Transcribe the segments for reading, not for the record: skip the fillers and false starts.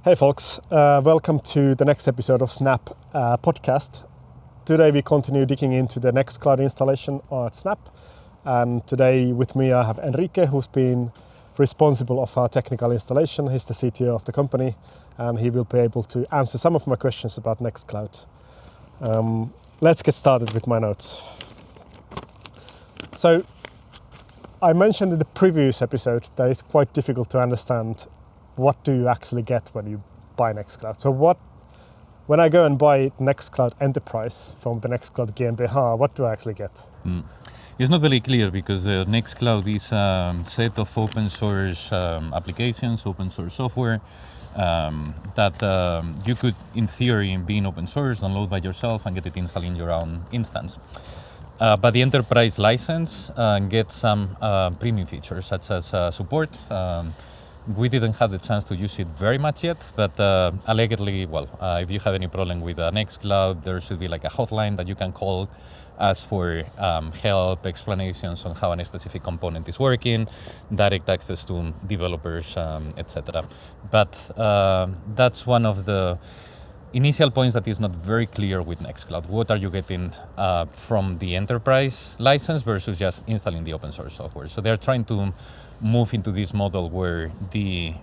Hey folks, welcome to the next episode of Snapp podcast. Today we continue digging into the Nextcloud installation at Snapp, and today with me I have Enrique, who's been responsible of our technical installation. He's the CTO of the company and he will be able to answer some of my questions about Nextcloud. Let's get started with my notes. So I mentioned in the previous episode that it's quite difficult to understand what do you actually get when you buy Nextcloud. So when I go and buy Nextcloud Enterprise from the Nextcloud GmbH, what do I actually get? It's not very clear because Nextcloud is a set of open source applications, open source software that you could, in theory, being open source, download by yourself and get it installed in your own instance. But the enterprise license gets some premium features such as support. We didn't have the chance to use it very much yet, but allegedly, if you have any problem with Nextcloud, there should be like a hotline that you can call, ask for help, explanations on how a specific component is working, direct access to developers, etc. But that's one of the initial points that is not very clear with Nextcloud. What are you getting from the enterprise license versus just installing the open source software? So they're trying to move into this model where the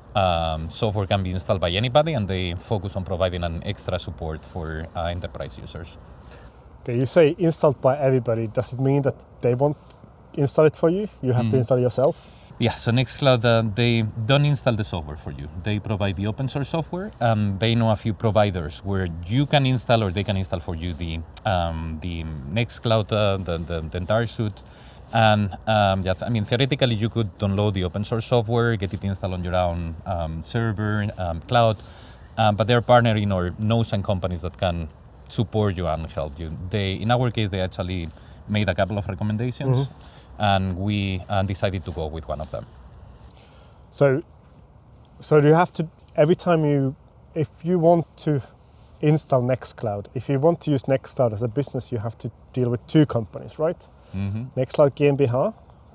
software can be installed by anybody and they focus on providing an extra support for enterprise users. Okay, you say installed by everybody. Does it mean that they won't install it for you? You have to install it yourself? Yeah, so Nextcloud, they don't install the software for you. They provide the open source software. They know a few providers where you can install or they can install for you the Nextcloud, the entire suite. And theoretically, you could download the open source software, get it installed on your own server, cloud, but they're partnering or know some companies that can support you and help you. In our case, they actually made a couple of recommendations, and we decided to go with one of them. So do you have to, every time if you want to install Nextcloud, if you want to use Nextcloud as a business, you have to deal with two companies, right? Nextcloud GmbH,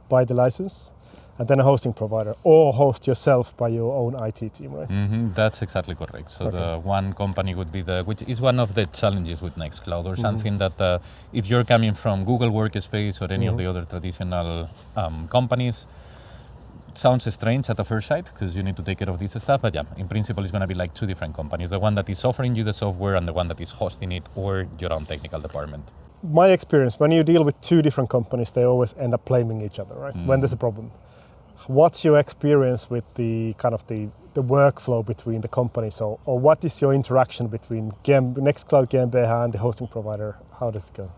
buy the license, and then a hosting provider, or host yourself by your own IT team, right? That's exactly correct. So the one company would be which is one of the challenges with Nextcloud, or something that if you're coming from Google Workspace or any of the other traditional companies, it sounds strange at the first sight because you need to take care of this stuff, but yeah, in principle it's going to be like two different companies, the one that is offering you the software and the one that is hosting it, or your own technical department. My experience, when you deal with two different companies, they always end up blaming each other, right? When there's a problem. What's your experience with the kind of the workflow between the companies, or what is your interaction between Nextcloud GmbH and the hosting provider? How does it go?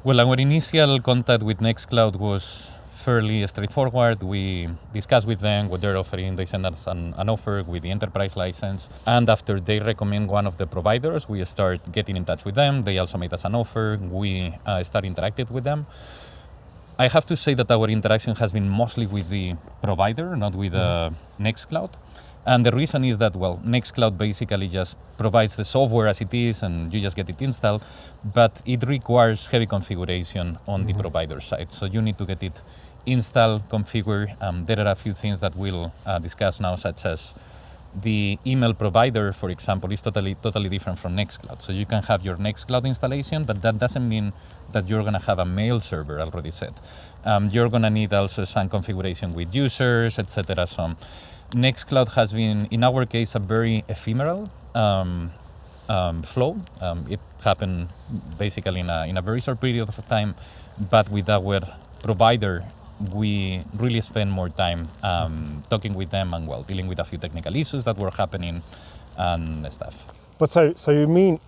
Well, our initial contact with Nextcloud was fairly straightforward. We discussed with them what they're offering. They sent us an offer with the enterprise license. And after they recommend one of the providers, we start getting in touch with them. They also made us an offer. We start interacting with them. I have to say that our interaction has been mostly with the provider, not with Nextcloud. And the reason is that, Nextcloud basically just provides the software as it is and you just get it installed, but it requires heavy configuration on the provider side. So you need to get it installed, configure. There are a few things that we'll discuss now, such as the email provider, for example, is totally different from Nextcloud. So you can have your Nextcloud installation, but that doesn't mean that you're going to have a mail server already set. You're going to need also some configuration with users, etc. So Nextcloud has been, in our case, a very ephemeral flow. It happened basically in a very short period of time, but with our provider, we really spend more time talking with them and dealing with a few technical issues that were happening and stuff. But so you mean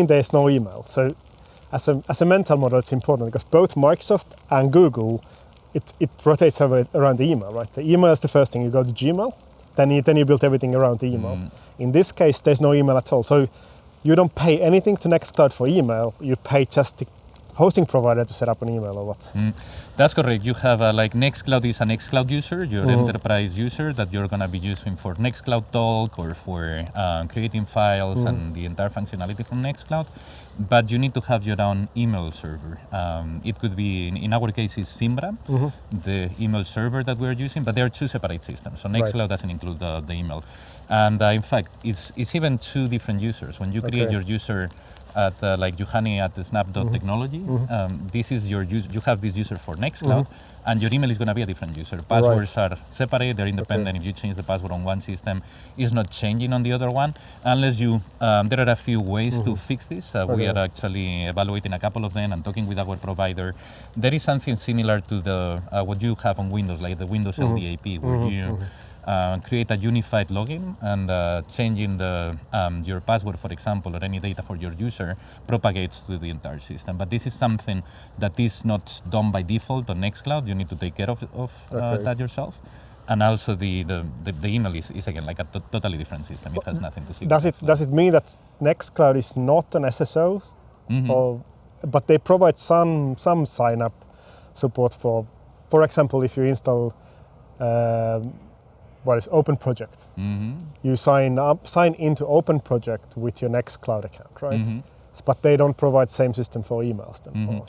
there's no email? So as a mental model, it's important because both Microsoft and Google, it rotates around the email, right? The email is the first thing. You go to Gmail, then you build everything around the email. In this case, there's no email at all. So you don't pay anything to Nextcloud for email. You pay just the hosting provider to set up an email or what? That's correct. You have Nextcloud is a Nextcloud user, your enterprise user that you're going to be using for Nextcloud Talk or for creating files and the entire functionality from Nextcloud. but you need to have your own email server. It could be, in our case, is Simbra, the email server that we're using, but they are two separate systems. So Nextcloud doesn't include the email. And in fact, it's even two different users. When you create your user at like Juhani at the Snapp.technology, this is your you have this user for Nextcloud, and your email is going to be a different user. Passwords are separate, they're independent. If you change the password on one system, it's not changing on the other one, unless you, there are a few ways to fix this. We are actually evaluating a couple of them and talking with our provider. There is something similar to the what you have on Windows, like the Windows LDAP, where you create a unified login, and changing the your password, for example, or any data for your user propagates to the entire system. But this is something that is not done by default on Nextcloud. You need to take care of that yourself. And also the email is again like a totally different system. It has nothing to do with it. Does it mean that Nextcloud is not an SSO, but they provide some sign-up support for example, if you install what is Open Project, you sign into Open Project with your Nextcloud account, right? But they don't provide same system for emails then.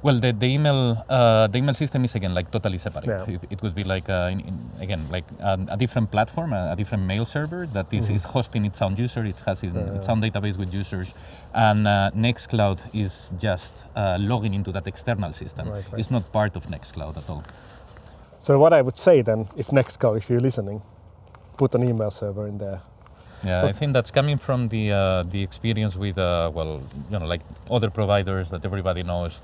Well, the email system is again like totally separate. Yeah. It would be like again like a different platform, a different mail server that is hosting its own user. It has its own database with users, and Nextcloud is just logging into that external system. Right. It's not part of Nextcloud at all. So what I would say then, if Nextcloud, if you're listening, put an email server in there. Yeah, I think that's coming from the experience with well, you know, like other providers that everybody knows.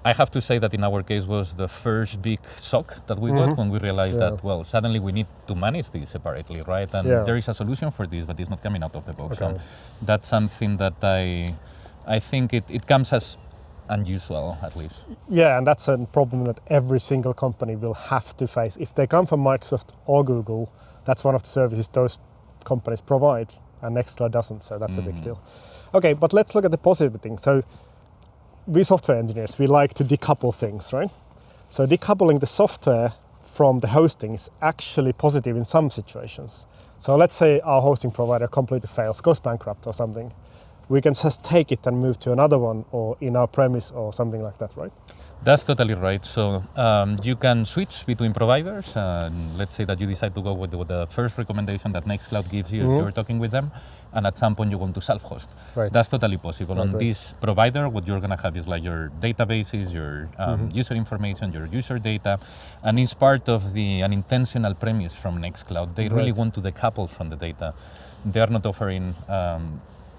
I have to say that in our case was the first big shock that we got when we realized that, well, suddenly we need to manage this separately, right? And there is a solution for this, but it's not coming out of the box. So that's something that I think it comes as unusual, at least. Yeah, and that's a problem that every single company will have to face. If they come from Microsoft or Google, that's one of the services those companies provide, and Nextcloud doesn't, so that's a big deal. Okay, but let's look at the positive thing. So we software engineers, we like to decouple things, right? So decoupling the software from the hosting is actually positive in some situations. So let's say our hosting provider completely fails, goes bankrupt or something. We can just take it and move to another one, or in our premise or something like that, right? That's totally right. So you can switch between providers. Let's say that you decide to go with the first recommendation that Nextcloud gives you if you're talking with them, and at some point you want to self-host. Right. That's totally possible. On this provider, what you're going to have is like your databases, your user information, your user data, and it's part of an intentional premise from Nextcloud. They really want to decouple from the data. They are not offering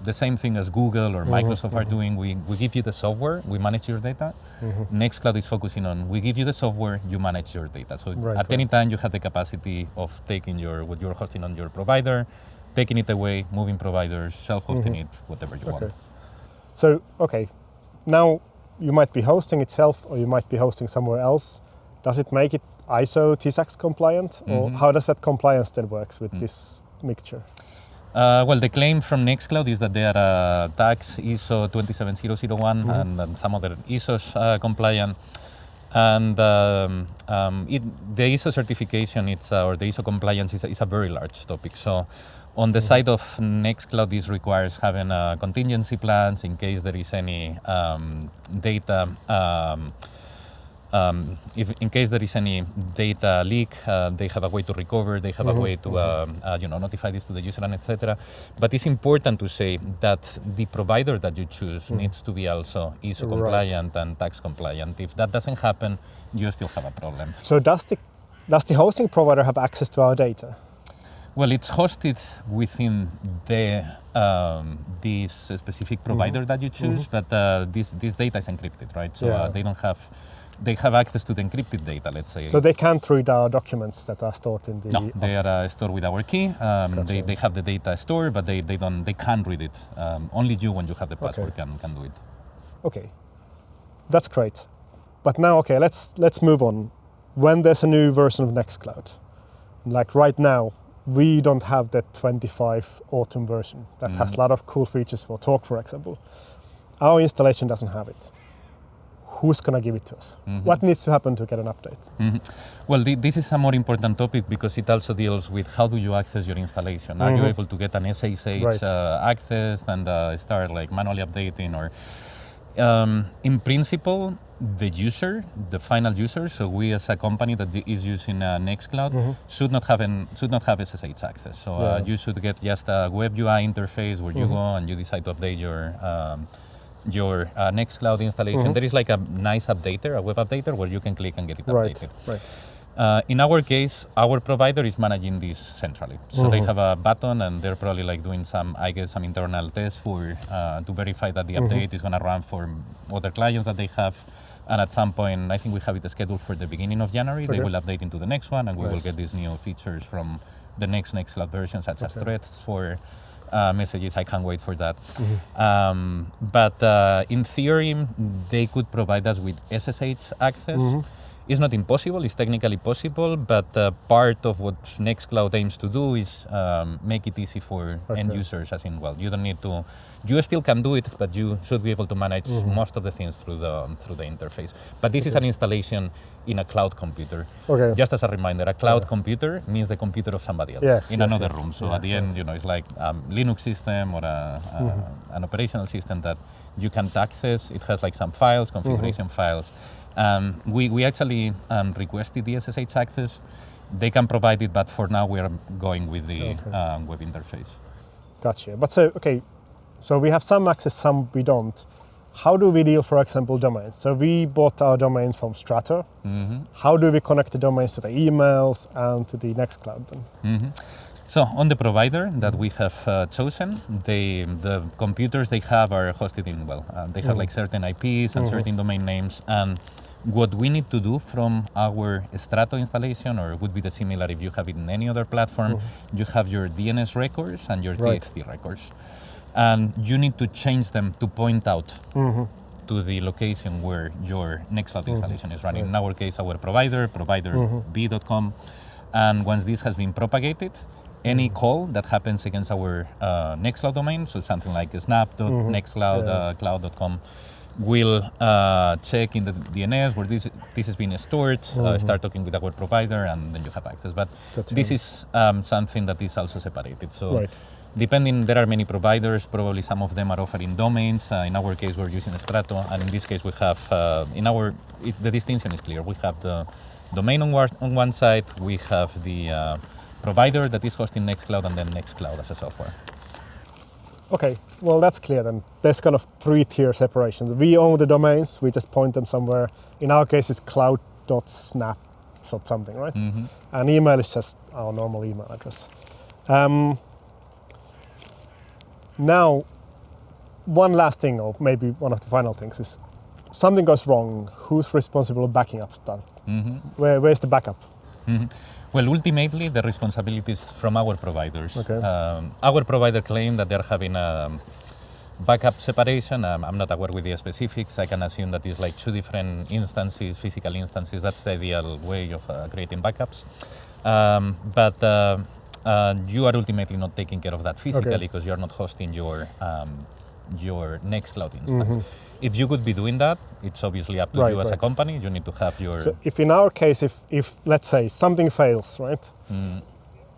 the same thing as Google or Microsoft are doing. We give you the software, we manage your data. Nextcloud is focusing on, we give you the software, you manage your data. So at any time you have the capacity of taking what you're hosting on your provider, taking it away, moving providers, self-hosting it, whatever you want. So, now you might be hosting itself or you might be hosting somewhere else. Does it make it ISO TSAX compliant? Or how does that compliance then works with this mixture? Well, the claim from Nextcloud is that they are tax ISO 27001 and some other ISOs compliant. And the ISO certification, or the ISO compliance is a very large topic. So on the side of Nextcloud, this requires having contingency plans in case there is any data in case there is any data leak, they have a way to recover, they have a way to notify this to the user, and etc. But it's important to say that the provider that you choose needs to be also ISO compliant and tax compliant. If that doesn't happen, you still have a problem. So does the hosting provider have access to our data? Well, it's hosted within this specific provider that you choose, but this data is encrypted, right? So they have access to the encrypted data, let's say. So they can't read our documents that are stored in the No, they are stored with our key. They have the data stored, but they can't read it. Only you, when you have the password, can do it. Okay, that's great. But now, let's move on. When there's a new version of Nextcloud, like right now, we don't have the 25 autumn version that has a lot of cool features for talk, for example. Our installation doesn't have it. who's going to give it to us? What needs to happen to get an update? Well, this is a more important topic because it also deals with how do you access your installation. Are you able to get an SSH Right. access and start like manually updating, or in principle, the user, the final user, so we as a company that is using Nextcloud should not have SSH access. So you should get just a web UI interface where you go and you decide to update your Nextcloud installation. There is like a nice updater, a web updater, where you can click and get it updated. Right. In our case, our provider is managing this centrally. So they have a button and they're probably like doing some internal tests to verify that the update is gonna run for other clients that they have. And at some point, I think we have it scheduled for the beginning of January. They will update into the next one, and we will get these new features from the next Nextcloud version, such as threads for messages. I can't wait for that. But in theory, they could provide us with SSH access. It's not impossible, it's technically possible, but part of what Nextcloud aims to do is make it easy for end users, as in, well, you don't need to, you still can do it, but you should be able to manage most of the things through the interface. But this is an installation in a cloud computer. Just as a reminder, a cloud computer means the computer of somebody else in another room. So at the end, you know, it's like a Linux system or an operational system that you can't access. It has like some files, configuration files. We actually requested the SSH access. They can provide it, but for now we are going with the web interface. Gotcha. But so we have some access, some we don't. How do we deal, for example, domains? So we bought our domains from Strata. How do we connect the domains to the emails and to the Nextcloud then? So on the provider that we have chosen, the computers they have are hosted in, they have like certain IPs and certain domain names. And what we need to do from our Strato installation, or would be the similar if you have it in any other platform, you have your DNS records and your TXT records. And you need to change them to point out to the location where your Nextcloud installation is running. In our case, our provider b.com. And once this has been propagated, any call that happens against our Nextcloud domain, so something like snap.nextcloud.cloud.com, will check in the DNS where this has been stored, start talking with our provider, and then you have access. But this is something that is also separated. So depending, there are many providers, probably some of them are offering domains. In our case, we're using Strato, and in this case, we have, the distinction is clear. We have the domain on one side, we have the provider that is hosting Nextcloud, and then Nextcloud as a software. Okay, well that's clear then. There's kind of 3-tier separations. We own the domains, we just point them somewhere. In our case, it's cloud.snap or something, right? And email is just our normal email address. Now, one last thing, or maybe one of the final things, is something goes wrong, who's responsible for backing up stuff? Where's the backup? Well, ultimately, the responsibility is from our providers. Our provider claim that they're having a backup separation. I'm not aware with the specifics. I can assume that it's like 2 different instances, physical instances. That's the ideal way of creating backups. But you are ultimately not taking care of that physically because you're not hosting your Nextcloud instance. If you could be doing that, it's obviously up to you as a company. You need to have your... So if in our case, if let's say something fails, right?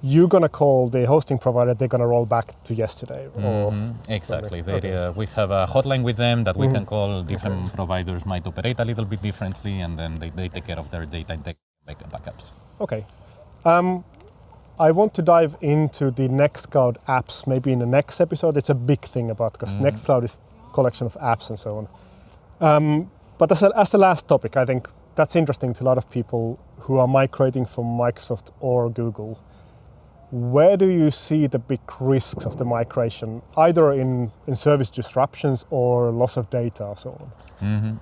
You're going to call the hosting provider, they're going to roll back to yesterday. Or exactly. We have a hotline with them that we can call. Different providers might operate a little bit differently, and then they take care of their data and take backups. Okay. I want to dive into the Nextcloud apps maybe in the next episode. It's a big thing because Nextcloud is a collection of apps and so on. But as the last topic, I think that's interesting to a lot of people who are migrating from Microsoft or Google. Where do you see the big risks of the migration, either in service disruptions or loss of data or so on?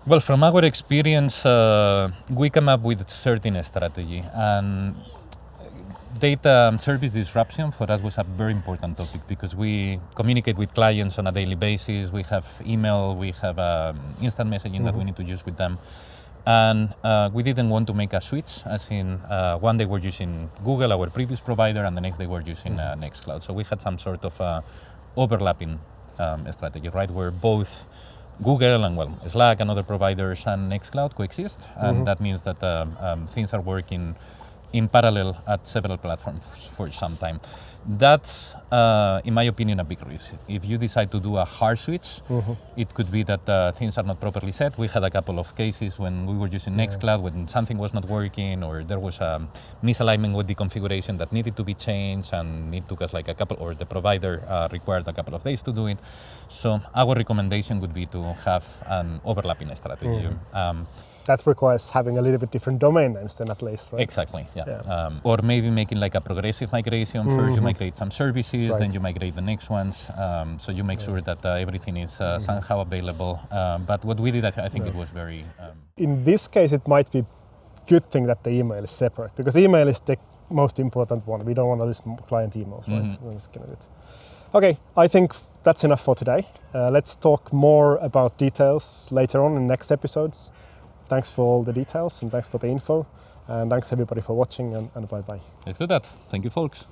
Well, from our experience, we come up with a certain strategy, and data service disruption for us was a very important topic because we communicate with clients on a daily basis. We have email, we have instant messaging that we need to use with them. And we didn't want to make a switch, as in one day we're using Google, our previous provider, and the next day we're using Nextcloud. So we had some sort of overlapping strategy, right, where both Google and Slack and other providers and Nextcloud coexist, and that means that things are working in parallel at several platforms for some time. That's, in my opinion, a big risk. If you decide to do a hard switch, it could be that things are not properly set. We had a couple of cases when we were using Nextcloud when something was not working, or there was a misalignment with the configuration that needed to be changed, and it took us like a couple, or the provider required a couple of days to do it. So our recommendation would be to have an overlapping strategy. That requires having a little bit different domain names then at least, right? Exactly, yeah. Or maybe making like a progressive migration. First you migrate some services, then you migrate the next ones. So you make sure that everything is somehow available. But what we did, I think it was very... In this case, it might be good thing that the email is separate, because email is the most important one. We don't want to listen client emails, right? That's kind of it. Okay, I think that's enough for today. Let's talk more about details later on in next episodes. Thanks for all the details and thanks for the info. And thanks everybody for watching, and bye-bye. Let's do that. Thank you, folks.